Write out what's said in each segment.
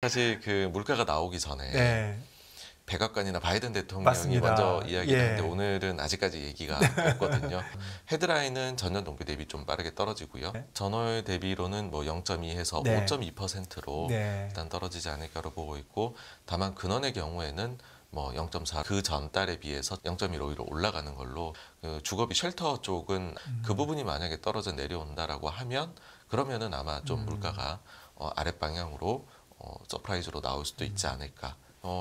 사실 그 물가가 나오기 전에 네. 백악관이나 바이든 대통령이 맞습니다. 먼저 이야기를 예. 했는데 오늘은 아직까지 얘기가 없거든요. 헤드라인은 전년 동기 대비 좀 빠르게 떨어지고요. 네. 전월 대비로는 뭐 0.2에서 네. 5.2%로 네. 일단 떨어지지 않을까로 보고 있고, 다만 근원의 경우에는 뭐 0.4, 그 전달에 비해서 0.15로 올라가는 걸로, 그 주거비 쉘터 쪽은 그 부분이 만약에 떨어져 내려온다라고 하면 그러면은 아마 좀 물가가 아랫방향으로 서프라이즈로 나올 수도 있지 않을까.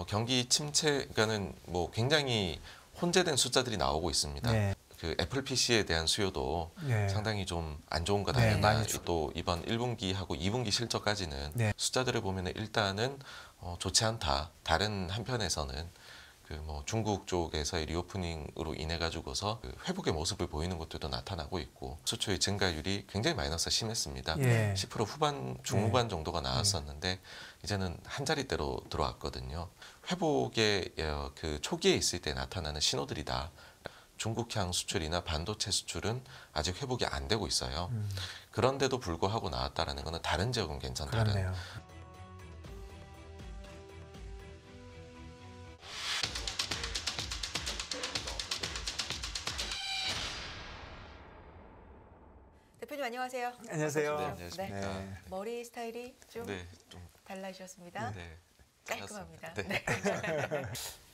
경기 침체, 그러니까는 뭐 굉장히 혼재된 숫자들이 나오고 있습니다. 네. 그 애플 PC에 대한 수요도 네. 상당히 좀 안 좋은 것 네, 아니냐. 많이 또 이번 1분기하고 2분기 실적까지는 네. 숫자들을 보면 일단은 좋지 않다. 다른 한편에서는 그 뭐 중국 쪽에서의 리오프닝으로 인해 가지고서 그 회복의 모습을 보이는 것들도 나타나고 있고, 수출의 증가율이 굉장히 마이너스가 심했습니다. 예. 10% 후반, 중후반 정도가 나왔었는데 이제는 한 자리대로 들어왔거든요. 회복의 그 초기에 있을 때 나타나는 신호들이다. 중국향 수출이나 반도체 수출은 아직 회복이 안 되고 있어요. 그런데도 불구하고 나왔다라는 것은 다른 지역은 괜찮다는. 그렇네요. 대표님 안녕하세요. 안녕하세요. 네, 안녕하십니까. 네. 머리 스타일이 좀 네, 좀 달라지셨습니다. 네. 깔끔합니다. 네. 네.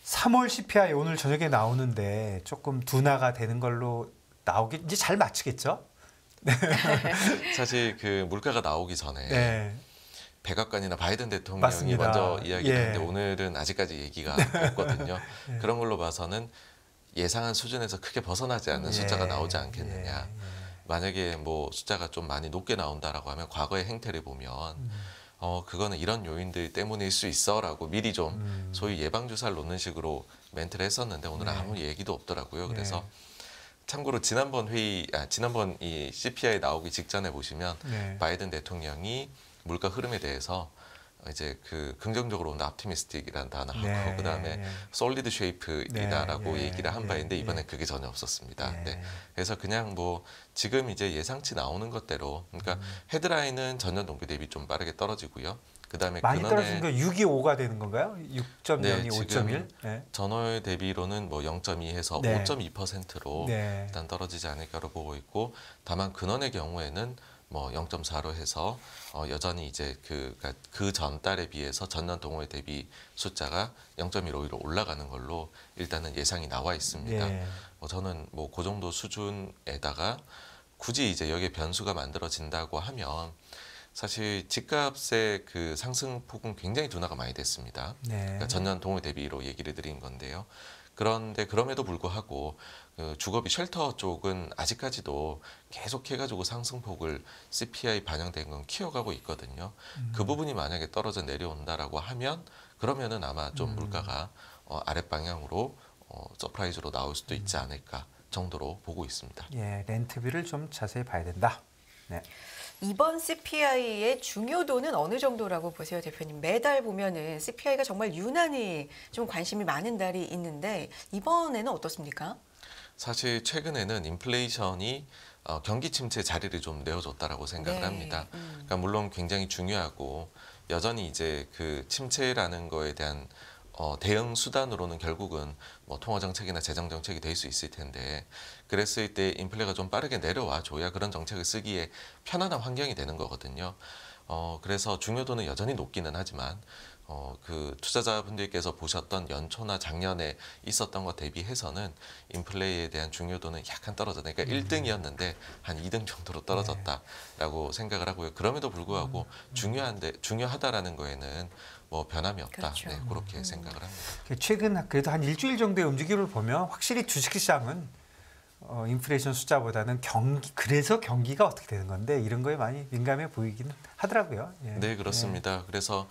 3월 CPI 오늘 저녁에 나오는데 조금 둔화가 되는 걸로 나오기 이제 잘 맞추겠죠? 사실 그 물가가 나오기 전에 네. 백악관이나 바이든 대통령이 맞습니다. 먼저 이야기를 예. 했는데 오늘은 아직까지 얘기가 없거든요. 예. 그런 걸로 봐서는 예상한 수준에서 크게 벗어나지 않는 숫자가 나오지 않겠느냐. 만약에 뭐 숫자가 좀 많이 높게 나온다라고 하면 과거의 행태를 보면 그거는 이런 요인들 때문일 수 있어라고 미리 좀 소위 예방 주사를 놓는 식으로 멘트를 했었는데 오늘은 네. 아무 얘기도 없더라고요. 그래서 네. 참고로 지난번 이 CPI 나오기 직전에 보시면 네. 바이든 대통령이 물가 흐름에 대해서 이제 그 긍정적으로 온다, optimistic이라는 단어하고 네. 그다음에 네. solid shape이다라고 네. 얘기를 한 네. 바인데 네. 이번엔 그게 전혀 없었습니다. 네. 네. 그래서 그냥 뭐 지금 이제 예상치 나오는 것대로, 그러니까 헤드라인은 전년 동기 대비 좀 빠르게 떨어지고요. 그다음에 많이 근원의 떨어진 거 625가 되는 건가요? 6.02, 네, 5.1? 지금 네. 전월 대비로는 뭐 0.2에서 네. 5.2%로 네. 일단 떨어지지 않을까로 보고 있고, 다만 근원의 경우에는 뭐 0.4로 해서 여전히 이제 그 전달에 비해서 전년 동월 대비 숫자가 0.15로 올라가는 걸로 일단은 예상이 나와 있습니다. 예. 저는 뭐 그 정도 수준에다가 굳이 이제 여기에 변수가 만들어진다고 하면 사실 집값의 그 상승폭은 굉장히 둔화가 많이 됐습니다. 네. 그러니까 전년 동월 대비로 얘기를 드린 건데요. 그런데 그럼에도 불구하고 그 주거비 쉘터 쪽은 아직까지도 계속해가지고 상승폭을 CPI 반영된 건 키워가고 있거든요. 그 부분이 만약에 떨어져 내려온다라고 하면 그러면은 아마 좀 물가가 아랫방향으로 서프라이즈로 나올 수도 있지 않을까 정도로 보고 있습니다. 예, 렌트비를 좀 자세히 봐야 된다. 네. 이번 CPI의 중요도는 어느 정도라고 보세요, 대표님? 매달 보면은 CPI가 정말 유난히 좀 관심이 많은 달이 있는데 이번에는 어떻습니까? 사실 최근에는 인플레이션이 경기 침체 자리를 좀 내어줬다라고 생각을 네. 합니다. 그러니까 물론 굉장히 중요하고 여전히 이제 그 침체라는 거에 대한 대응 수단으로는 결국은 뭐 통화 정책이나 재정 정책이 될 수 있을 텐데, 그랬을 때 인플레가 좀 빠르게 내려와 줘야 그런 정책을 쓰기에 편안한 환경이 되는 거거든요. 그래서 중요도는 여전히 높기는 하지만 그 투자자분들께서 보셨던 연초나 작년에 있었던 것 대비해서는 인플레에 대한 중요도는 약간 떨어졌다. 그러니까 1등이었는데 한 2등 정도로 떨어졌다라고 생각을 하고요. 그럼에도 불구하고 중요하다라는 거에는 뭐 변함이 없다. 그렇죠. 네, 그렇게 생각을 합니다. 최근 그래도 한 일주일 정도의 움직임을 보면 확실히 주식시장은 인플레이션 숫자보다는 그래서 경기가 어떻게 되는 건데 이런 거에 많이 민감해 보이긴 하더라고요. 예. 네, 그렇습니다. 그래서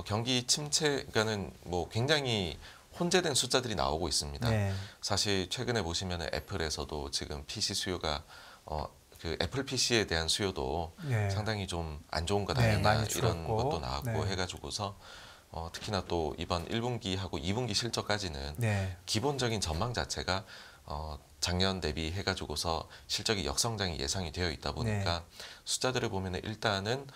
경기 침체, 그러니까는 뭐 굉장히 혼재된 숫자들이 나오고 있습니다. 네. 사실 최근에 보시면 애플에서도 지금 PC 수요가 그 애플 PC에 대한 수요도 네. 상당히 좀 안 좋은 것 네, 아니냐 많이 이런 줄었고. 것도 나왔고 네. 해가지고서 특히나 또 이번 1분기하고 2분기 실적까지는 네. 기본적인 전망 자체가 작년 대비 해가지고서 실적이 역성장이 예상이 되어 있다 보니까 숫자들을 보면 일단은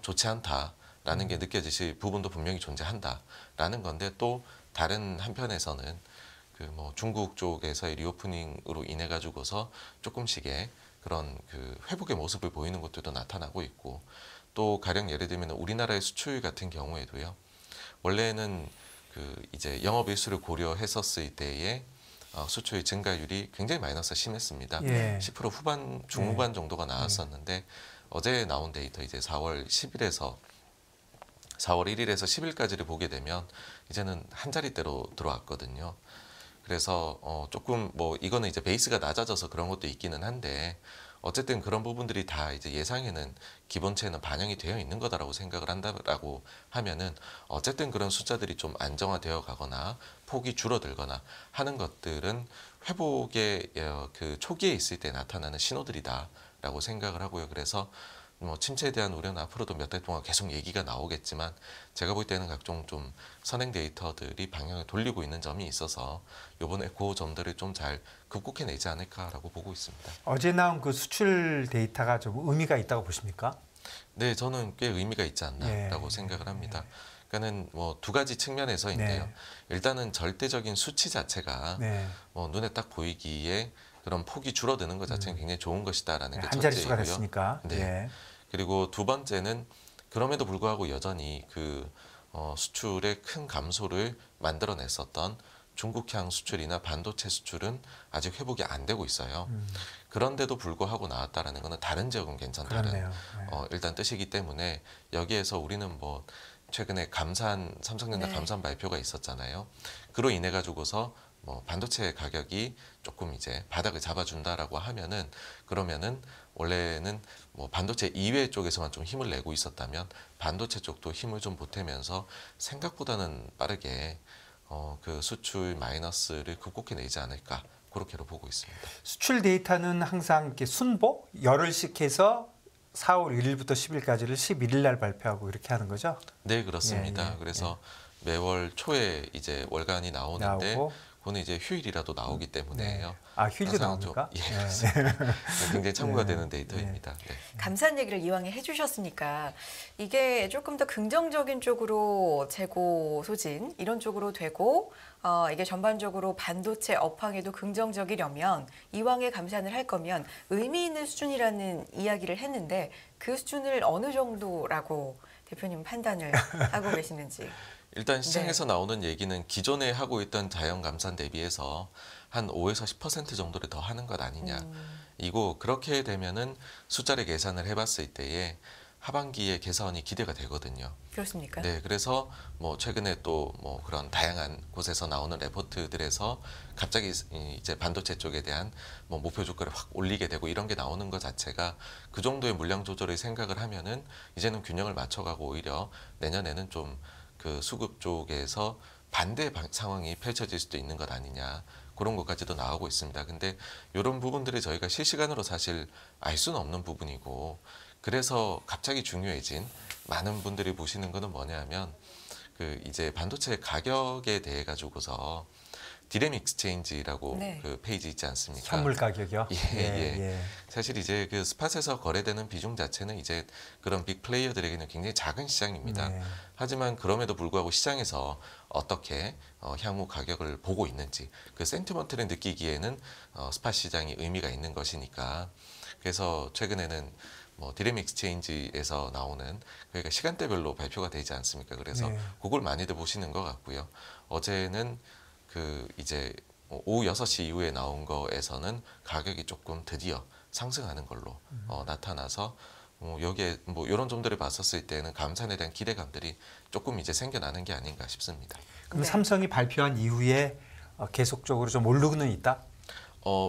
좋지 않다. 라는 게 느껴지실 부분도 분명히 존재한다라는 건데 또 다른 한편에서는 그 뭐 중국 쪽에서의 리오프닝으로 인해 가지고서 조금씩의 그런 그 회복의 모습을 보이는 것들도 나타나고 있고 또 가령 예를 들면 우리나라의 수출 같은 경우에도요. 원래는 그 이제 영업 일수를 고려했었을 때에 수출 증가율이 굉장히 마이너스가 심했습니다. 예. 10% 후반 중후반 정도가 나왔었는데 어제 나온 데이터 이제 4월 10일에서 4월 1일에서 10일까지를 보게 되면 이제는 한 자릿대로 들어왔거든요. 그래서 조금 뭐 이거는 이제 베이스가 낮아져서 그런 것도 있기는 한데 어쨌든 그런 부분들이 다 이제 예상에는 기본체는 반영이 되어 있는 거다라고 생각을 한다라고 하면은 어쨌든 그런 숫자들이 좀 안정화되어 가거나 폭이 줄어들거나 하는 것들은 회복의 그 초기에 있을 때 나타나는 신호들이다라고 생각을 하고요. 그래서 뭐 침체에 대한 우려는 앞으로도 몇 달 동안 계속 얘기가 나오겠지만 제가 볼 때는 각종 좀 선행 데이터들이 방향을 돌리고 있는 점이 있어서 이번에 그 점들을 좀 잘 극복해내지 않을까라고 보고 있습니다. 어제 나온 그 수출 데이터가 좀 의미가 있다고 보십니까? 네, 저는 꽤 의미가 있지 않나라고 생각을 합니다. 그러니까는 뭐 두 가지 측면에서인데요. 네. 일단은 절대적인 수치 자체가 네. 뭐 눈에 딱 보이기에 그런 폭이 줄어드는 것 자체는 굉장히 좋은 것이다라는 게 한 자릿수가 첫째이고요. 됐으니까. 네. 예. 그리고 두 번째는 그럼에도 불구하고 여전히 그 수출의 큰 감소를 만들어냈었던 중국향 수출이나 반도체 수출은 아직 회복이 안 되고 있어요. 그런데도 불구하고 나왔다라는 것은 다른 지역은 괜찮다는 그렇네요. 네. 일단 뜻이기 때문에 여기에서 우리는 뭐 최근에 삼성전자 네. 감산 발표가 있었잖아요. 그로 인해 가지고서 뭐 반도체 가격이 조금 이제 바닥을 잡아준다라고 하면은 그러면은 원래는 뭐 반도체 이외 쪽에서만 좀 힘을 내고 있었다면 반도체 쪽도 힘을 좀 보태면서 생각보다는 빠르게 그 수출 마이너스를 극복해내지 않을까 그렇게로 보고 있습니다. 수출 데이터는 항상 이렇게 순보 열흘씩 해서 4월 1일부터 10일까지를 11일 날 발표하고 이렇게 하는 거죠. 네, 그렇습니다. 예, 예, 그래서 매월 초에 이제 월간이 나오는데 나오고. 그거는 이제 휴일이라도 나오기 때문에요. 네. 아, 휴일도 항상 좀- 나옵니까? 예, 네. 그렇습니다. 굉장히 참고가 네. 되는 데이터입니다. 네. 감사한 얘기를 이왕에 해주셨으니까 이게 조금 더 긍정적인 쪽으로 재고 소진 이런 쪽으로 되고 이게 전반적으로 반도체 업황에도 긍정적이려면 이왕에 감산을 할 거면 의미 있는 수준이라는 이야기를 했는데 그 수준을 어느 정도라고 대표님 판단을 하고 계시는지. 일단 시장에서 나오는 얘기는 기존에 하고 있던 자연 감산 대비해서 한 5에서 10% 정도를 더 하는 것 아니냐. 이고 그렇게 되면은 숫자를 계산을 해봤을 때에 하반기에 개선이 기대가 되거든요. 그렇습니까? 네, 그래서 뭐 최근에 또 뭐 그런 다양한 곳에서 나오는 레포트들에서 갑자기 이제 반도체 쪽에 대한 뭐 목표 주가를 확 올리게 되고 이런 게 나오는 것 자체가 그 정도의 물량 조절을 생각을 하면은 이제는 균형을 맞춰가고 오히려 내년에는 좀 그 수급 쪽에서 반대 상황이 펼쳐질 수도 있는 것 아니냐. 그런 것까지도 나오고 있습니다. 근데 이런 부분들을 저희가 실시간으로 사실 알 수는 없는 부분이고 그래서 갑자기 중요해진 많은 분들이 보시는 거는 뭐냐면 그 이제 반도체 가격에 대해 가지고서 디램 익스체인지라고 네. 그 페이지 있지 않습니까? 현물 가격이요? 예. 사실 이제 그 스팟에서 거래되는 비중 자체는 이제 그런 빅 플레이어들에게는 굉장히 작은 시장입니다. 네. 하지만 그럼에도 불구하고 시장에서 어떻게 향후 가격을 보고 있는지 그 센티먼트를 느끼기에는 스팟 시장이 의미가 있는 것이니까 그래서 최근에는 뭐 디램 익스체인지에서 나오는 그러니까 시간대별로 발표가 되지 않습니까? 그래서 네. 그걸 많이들 보시는 것 같고요. 어제는 그 이제 오후 6시 이후에 나온 거에서는 가격이 조금 드디어 상승하는 걸로 나타나서 여기에 뭐 이런 점들을 봤었을 때는 감산에 대한 기대감들이 조금 이제 생겨나는 게 아닌가 싶습니다. 그럼 네. 삼성이 발표한 이후에 계속적으로 좀 오르고는 있다?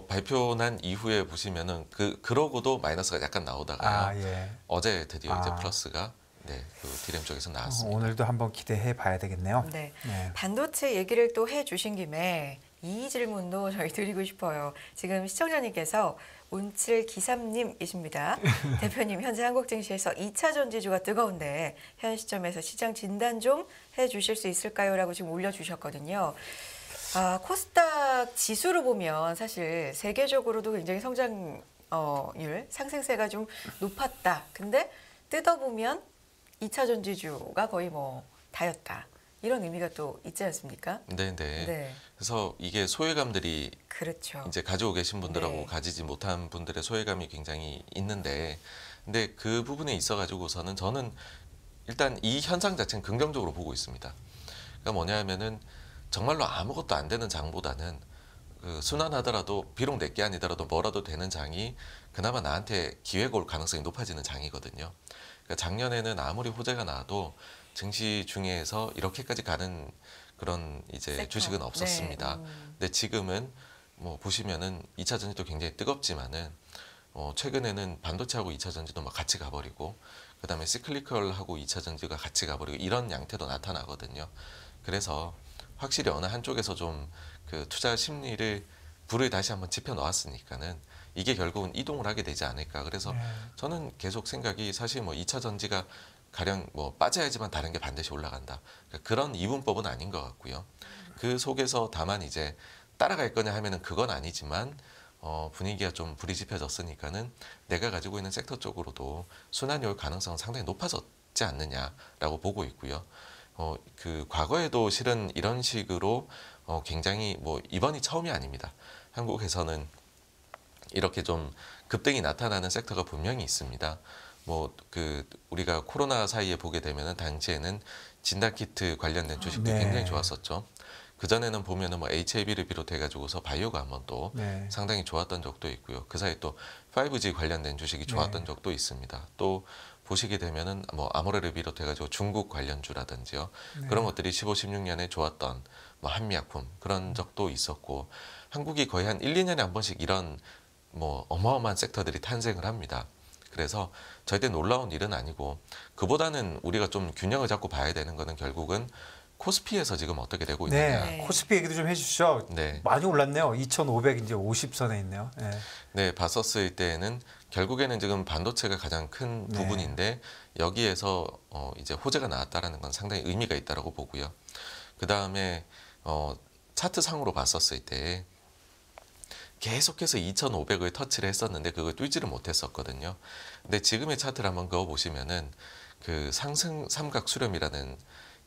발표 난 이후에 보시면은 그러고도 마이너스가 약간 나오다가요. 아, 예. 어제 드디어 이제 아. 플러스가 그 디램 쪽에서 나왔습니다. 오늘도 한번 기대해 봐야 되겠네요. 네. 네. 반도체 얘기를 또 해주신 김에 이 질문도 저희 드리고 싶어요. 지금 시청자님께서 온칠 기삼님이십니다. 대표님, 현재 한국 증시에서 2차 전지주가 뜨거운데 현 시점에서 시장 진단 좀 해주실 수 있을까요? 라고 지금 올려주셨거든요. 코스닥 지수로 보면 사실 세계적으로도 굉장히 성장률, 상승세가 좀 높았다. 근데 뜯어보면 2차 전지주가 거의 뭐 다였다. 이런 의미가 또 있지 않습니까? 네네. 네. 그래서 이게 소외감들이 그렇죠. 이제 가지고 계신 분들하고 네. 가지지 못한 분들의 소외감이 굉장히 있는데, 근데 그 부분에 있어 가지고서는 저는 일단 이 현상 자체는 긍정적으로 보고 있습니다. 그러니까 뭐냐면은 정말로 아무것도 안 되는 장보다는 그 순환하더라도 비록 내게 아니더라도 뭐라도 되는 장이 그나마 나한테 기회가 올 가능성이 높아지는 장이거든요. 그러니까 작년에는 아무리 호재가 나와도 증시 중에서 이렇게까지 가는 그런 이제 섹터. 주식은 없었습니다. 네. 근데 지금은 뭐 보시면은 2차 전지도 굉장히 뜨겁지만은 최근에는 반도체하고 2차 전지도 막 같이 가버리고, 그다음에 시클리컬하고 2차 전지가 같이 가버리고 이런 양태도 나타나거든요. 그래서 확실히 어느 한쪽에서 좀 그 투자 심리를 불을 다시 한번 지펴 놓았으니까는 이게 결국은 이동을 하게 되지 않을까. 그래서 네. 저는 계속 생각이 사실 뭐 2차 전지가 가령 뭐 빠져야지만 다른 게 반드시 올라간다. 그러니까 그런 이분법은 아닌 것 같고요. 그 속에서 다만 이제 따라갈 거냐 하면은 그건 아니지만 분위기가 좀 불이 지펴졌으니까는 내가 가지고 있는 섹터 쪽으로도 순환이 올 가능성은 상당히 높아졌지 않느냐라고 보고 있고요. 그 과거에도 실은 이런 식으로 굉장히 뭐 이번이 처음이 아닙니다. 한국에서는 이렇게 좀 급등이 나타나는 섹터가 분명히 있습니다. 뭐 그 우리가 코로나 사이에 보게 되면은 당시에는 진단키트 관련된 주식도 네. 굉장히 좋았었죠. 그 전에는 보면은 뭐 HAB를 비롯해 가지고서 바이오가 한번 또 네. 상당히 좋았던 적도 있고요. 그 사이 또 5G 관련된 주식이 좋았던 네. 적도 있습니다. 또 보시게 되면은 뭐 아모레를 비롯해 가지고 중국 관련주라든지요. 네. 그런 것들이 15, 16년에 좋았던 뭐 한미약품 그런 적도 있었고, 한국이 거의 한 1, 2년에 한 번씩 이런 뭐 어마어마한 섹터들이 탄생을 합니다. 그래서 절대 놀라운 일은 아니고, 그보다는 우리가 좀 균형을 잡고 봐야 되는 거는 결국은 코스피에서 지금 어떻게 되고 있느냐. 네. 코스피 얘기도 좀 해주시죠. 네. 많이 올랐네요. 2,500 이제 50선에 있네요. 네. 네, 봤었을 때에는 결국에는 지금 반도체가 가장 큰 네. 부분인데, 여기에서 이제 호재가 나왔다라는 건 상당히 의미가 있다라고 보고요. 그 다음에 차트 상으로 봤었을 때 계속해서 2,500을 터치를 했었는데 그걸 뚫지를 못했었거든요. 근데 지금의 차트를 한번 그어 보시면은 그 상승 삼각 수렴이라는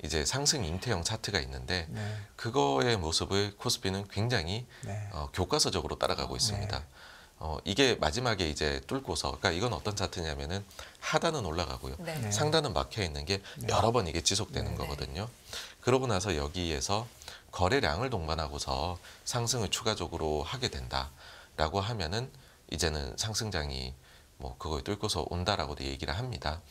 이제 상승 잉태형 차트가 있는데, 네. 그거의 모습을 코스피는 굉장히 네. 교과서적으로 따라가고 있습니다. 이게 마지막에 이제 뚫고서, 그러니까 이건 어떤 차트냐면은 하단은 올라가고요. 네. 네. 상단은 막혀 있는 게 네. 여러 번 이게 지속되는 네. 거거든요. 그러고 나서 여기에서 거래량을 동반하고서 상승을 추가적으로 하게 된다라고 하면은 이제는 상승장이 뭐 그걸 뚫고서 온다라고도 얘기를 합니다.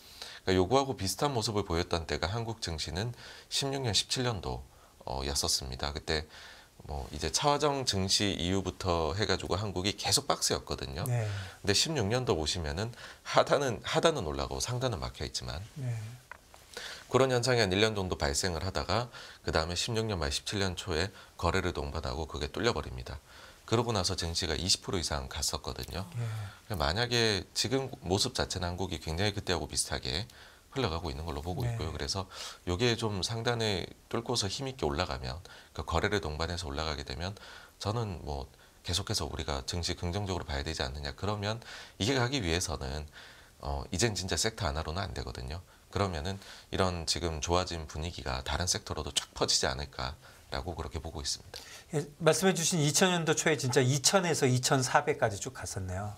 그러니까 요거하고 비슷한 모습을 보였던 때가 한국 증시는 16년, 17년도였었습니다. 그때 뭐 이제 차화정 증시 이후부터 해가지고 한국이 계속 박스였거든요. 네. 근데 16년도 보시면은 하단은 올라가고 상단은 막혀 있지만 네. 그런 현상이 한 1년 정도 발생을 하다가 그 다음에 16년 말 17년 초에 거래를 동반하고 그게 뚫려버립니다. 그러고 나서 증시가 20% 이상 갔었거든요. 예. 만약에 지금 모습 자체는 한국이 굉장히 그때하고 비슷하게 흘러가고 있는 걸로 보고 네. 있고요. 그래서 이게 좀 상단을 뚫고서 힘있게 올라가면, 그 거래를 동반해서 올라가게 되면 저는 뭐 계속해서 우리가 증시 긍정적으로 봐야 되지 않느냐. 그러면 이게 가기 위해서는 이젠 진짜 섹터 하나로는 안 되거든요. 그러면은 이런 지금 좋아진 분위기가 다른 섹터로도 쫙 퍼지지 않을까라고 그렇게 보고 있습니다. 예, 말씀해주신 2000년도 초에 진짜 2000에서 2400까지 쭉 갔었네요.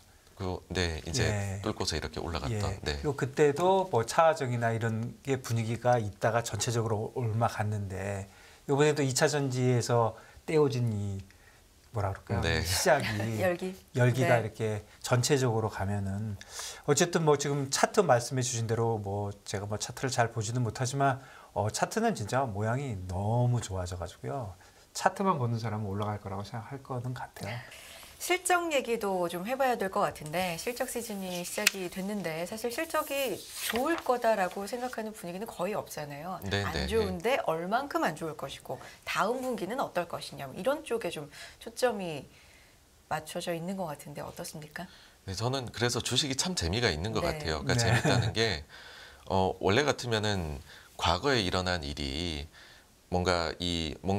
네, 이제 예. 뚫고서 이렇게 올라갔던. 예. 네. 그리고 그때도 뭐 차화정이나 이런 게 분위기가 있다가 전체적으로 올라갔는데, 이번에도 2차 전지에서 떼어진 이 뭐라 그럴까요? 네. 시작이 네. 열기가 이렇게 전체적으로 가면은, 어쨌든 뭐 지금 차트 말씀해 주신 대로 뭐 제가 뭐 차트를 잘 보지는 못하지만 차트는 진짜 모양이 너무 좋아져 가지고요. 차트만 보는 사람은 올라갈 거라고 생각할 거는 같아요. 실적 얘기도 좀 해봐야 될 것 같은데, 실적 시즌이 시작이 됐는데 사실 실적이 좋을 거다라고 생각하는 분위기는 거의 없잖아요. 네, 안 네, 좋은데 얼만큼 안 좋을 것이고 다음 분기는 어떨 것이냐, 뭐 이런 쪽에 좀 초점이 맞춰져 있는 것 같은데 어떻습니까? 네, 저는 그래서 주식이 참 재미가 있는 것 네. 같아요. 그러니까 네. 재밌다는 게 원래 같으면은 과거에 일어난 일이 뭔가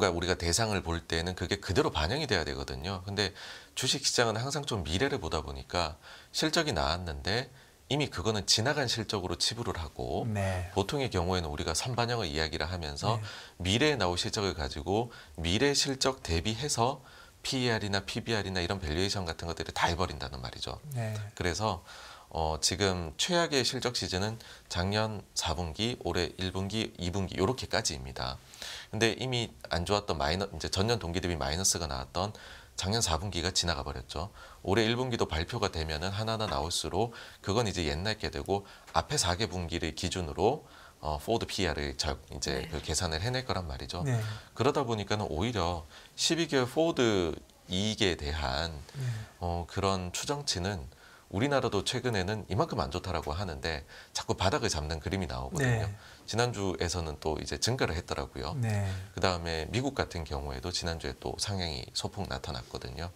우리가 대상을 볼 때는 그게 그대로 반영이 돼야 되거든요. 근데 주식 시장은 항상 좀 미래를 보다 보니까 실적이 나왔는데 이미 그거는 지나간 실적으로 치부를 하고 네. 보통의 경우에는 우리가 선반영의 이야기를 하면서 네. 미래에 나올 실적을 가지고 미래 실적 대비해서 PER이나 PBR이나 이런 밸류에이션 같은 것들을 다 해버린다는 말이죠. 네. 그래서 지금 최악의 실적 시즌은 작년 4분기, 올해 1분기, 2분기 이렇게까지입니다. 근데 이미 안 좋았던 이제 전년 동기 대비 마이너스가 나왔던 작년 4분기가 지나가 버렸죠. 올해 1분기도 발표가 되면은 하나하나 나올수록 그건 이제 옛날 게 되고 앞에 4개 분기를 기준으로 포워드 PER을 이제 네. 그 계산을 해낼 거란 말이죠. 네. 그러다 보니까는 오히려 12개월 포워드 이익에 대한 그런 추정치는 우리나라도 최근에는 이만큼 안 좋다라고 하는데 자꾸 바닥을 잡는 그림이 나오거든요. 네. 지난주에서는 또 이제 증가를 했더라고요. 네. 그다음에 미국 같은 경우에도 지난주에 또 상향이 소폭 나타났거든요.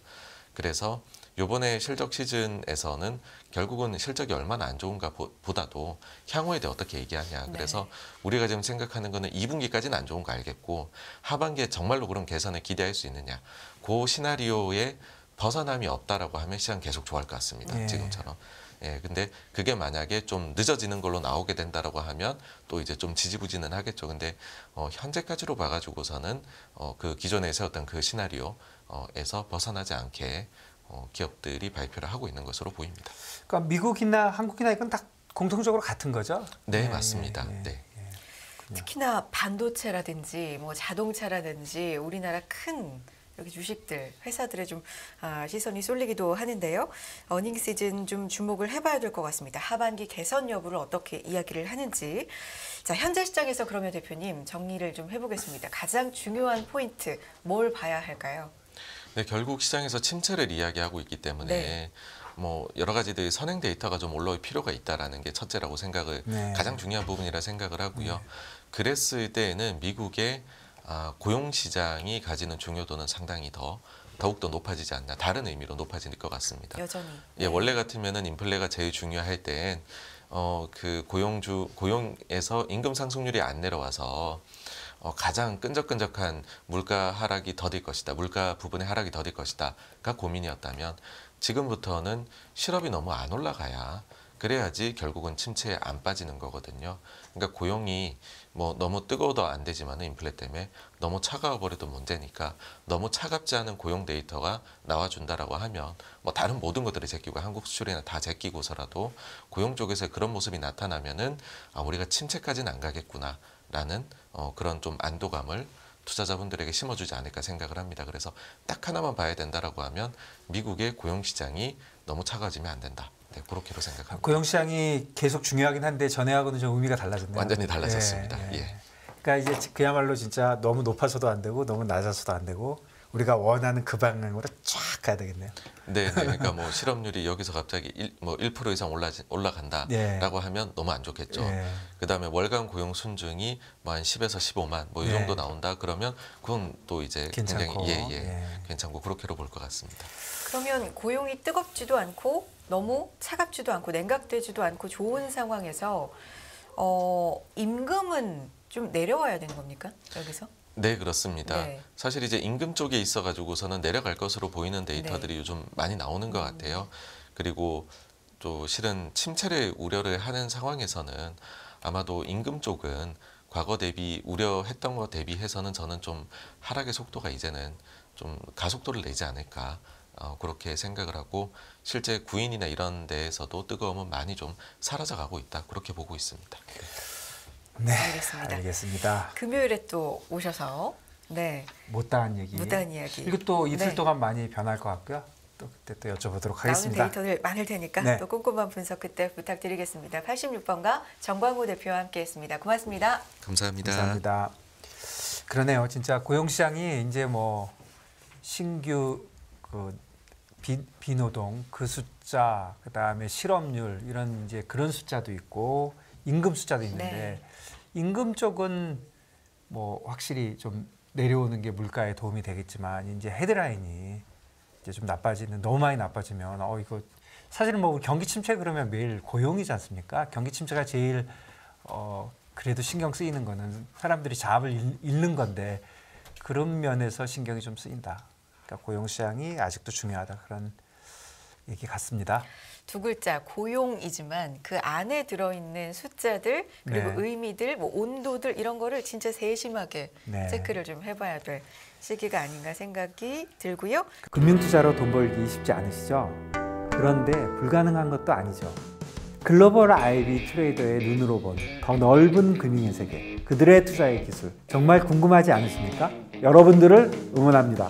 그래서 요번에 실적 시즌에서는 결국은 실적이 얼마나 안 좋은가 보다도 향후에 대해 어떻게 얘기하냐. 그래서 네. 우리가 지금 생각하는 거는 2분기까지는 안 좋은 거 알겠고 하반기에 정말로 그런 개선을 기대할 수 있느냐. 그 시나리오에 벗어남이 없다라고 하면 시장 계속 좋아할 것 같습니다. 예. 지금처럼. 예, 근데 그게 만약에 좀 늦어지는 걸로 나오게 된다라고 하면 또 이제 좀 지지부진은 하겠죠. 근데 현재까지로 봐가지고서는 그 기존에 세웠던 그 시나리오에서 벗어나지 않게 기업들이 발표를 하고 있는 것으로 보입니다. 그러니까 미국이나 한국이나 이건 다 공통적으로 같은 거죠? 네, 예, 맞습니다. 예, 예. 네. 특히나 반도체라든지 뭐 자동차라든지 우리나라 큰 여기 주식들, 회사들의 좀 시선이 쏠리기도 하는데요. 어닝 시즌 좀 주목을 해봐야 될 것 같습니다. 하반기 개선 여부를 어떻게 이야기를 하는지. 자, 현재 시장에서 그러면 대표님 정리를 좀 해보겠습니다. 가장 중요한 포인트 뭘 봐야 할까요? 네, 결국 시장에서 침체를 이야기하고 있기 때문에 네. 뭐 여러 가지들 선행 데이터가 좀 올라올 필요가 있다라는 게 첫째라고 생각을 네. 가장 중요한 부분이라 생각을 하고요. 그랬을 때에는 미국의 고용 시장이 가지는 중요도는 상당히 더욱더 높아지지 않나 다른 의미로 높아질 것 같습니다. 여전히. 예, 원래 같으면은 인플레가 제일 중요할 땐 그 고용에서 임금 상승률이 안 내려와서 가장 끈적끈적한 물가 하락이 더딜 것이다. 물가 부분의 하락이 더딜 것이다가 고민이었다면 지금부터는 실업이 너무 안 올라가야 그래야지 결국은 침체에 안 빠지는 거거든요. 그러니까 고용이 뭐 너무 뜨거워도 안 되지만 인플레 때문에 너무 차가워 버려도 문제니까 너무 차갑지 않은 고용 데이터가 나와준다라고 하면 뭐 다른 모든 것들이 제끼고 한국 수출이나 다 제끼고서라도 고용 쪽에서 그런 모습이 나타나면은 우리가 침체까지는 안 가겠구나라는 그런 좀 안도감을 투자자분들에게 심어주지 않을까 생각을 합니다. 그래서 딱 하나만 봐야 된다라고 하면 미국의 고용 시장이 너무 차가워지면 안 된다. 네, 그렇게로 생각합니다. 고용 시장이 계속 중요하긴 한데 전에하고는 좀 의미가 달라졌네요. 완전히 달라졌습니다. 예, 예. 예. 그러니까 이제 그야말로 진짜 너무 높아서도 안 되고 너무 낮아서도 안 되고 우리가 원하는 그 방향으로 쫙 가야 되겠네요. 네, 그러니까 뭐 실업률이 여기서 갑자기 1% 이상 올라간다라고 하면 너무 안 좋겠죠. 예. 그다음에 월간 고용 순증이 뭐 한 10에서 15만 뭐 이 예. 정도 나온다 그러면 그건 또 이제 괜찮고, 굉장히 예. 괜찮고 그렇게로 볼 것 같습니다. 그러면 고용이 뜨겁지도 않고 너무 차갑지도 않고 냉각되지도 않고 좋은 상황에서 임금은 좀 내려와야 되는 겁니까? 여기서? 네, 그렇습니다. 네. 사실 이제 임금 쪽에 있어 가지고서는 내려갈 것으로 보이는 데이터들이 네. 요즘 많이 나오는 것 같아요. 그리고 또 실은 침체를 우려를 하는 상황에서는 아마도 임금 쪽은 과거 대비 우려했던 것 대비해서는 저는 좀 하락의 속도가 이제는 좀 가속도를 내지 않을까 그렇게 생각을 하고 실제 구인이나 이런 데에서도 뜨거움은 많이 좀 사라져가고 있다 그렇게 보고 있습니다. 네, 알겠습니다. 알겠습니다. 금요일에 또 오셔서 네 못다한 얘기. 못다한 이야기. 이거 또 이틀 네. 동안 많이 변할 것 같고요. 또 그때 또 여쭤보도록 나오는 하겠습니다. 데이터들 많을 테니까 네. 또 꼼꼼한 분석 그때 부탁드리겠습니다. 86번가 정광호 대표와 함께했습니다. 고맙습니다. 감사합니다. 감사합니다. 그러네요. 진짜 고용 시장이 이제 뭐 신규 그 비노동 그 숫자, 그다음에 실업률 이런 이제 그런 숫자도 있고 임금 숫자도 있는데 네. 임금 쪽은 뭐 확실히 좀 내려오는 게 물가에 도움이 되겠지만 이제 헤드라인이 이제 좀 나빠지는 너무 많이 나빠지면 이거 사실은 뭐 경기 침체 그러면 매일 고용이지 않습니까? 경기 침체가 제일 그래도 신경 쓰이는 거는 사람들이 잡을 잃는 건데 그런 면에서 신경이 좀 쓰인다. 그러니까 고용 시장이 아직도 중요하다 그런 얘기 같습니다. 두 글자 고용이지만 그 안에 들어있는 숫자들 그리고 네. 의미들, 뭐 온도들 이런 거를 진짜 세심하게 네. 체크를 좀 해봐야 될 시기가 아닌가 생각이 들고요. 금융투자로 돈 벌기 쉽지 않으시죠? 그런데 불가능한 것도 아니죠. 글로벌 IB 트레이더의 눈으로 본 더 넓은 금융의 세계, 그들의 투자의 기술 정말 궁금하지 않으십니까? 여러분들을 응원합니다.